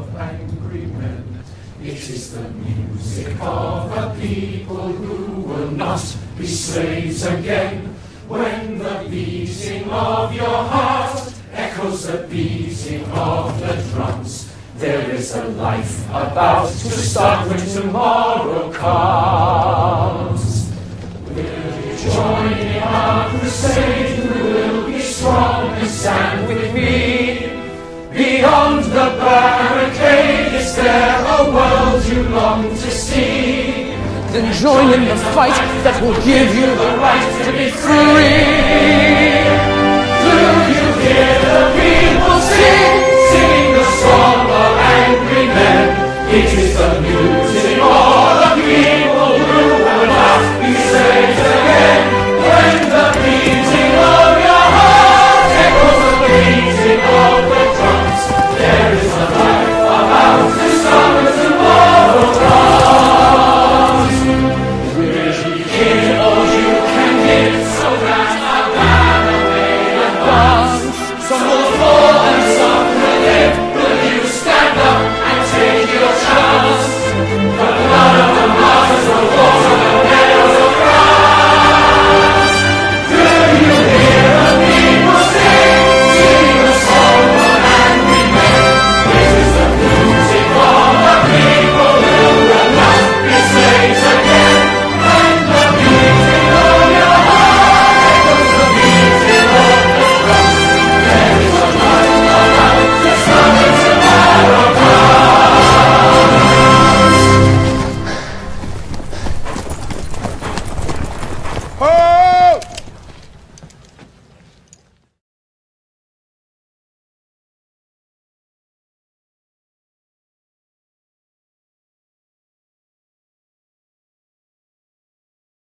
of angry men. It is the music of a people who will not be slaves again. When the beating of your heart echoes the beating of the drums, there is a life about to start when tomorrow comes. Will you join in our crusade? Who will be strong and stand with me? Beyond the barricade, is there a world you long to see? Then join in the fight that will give you the right to be free. Do you hear the people sing?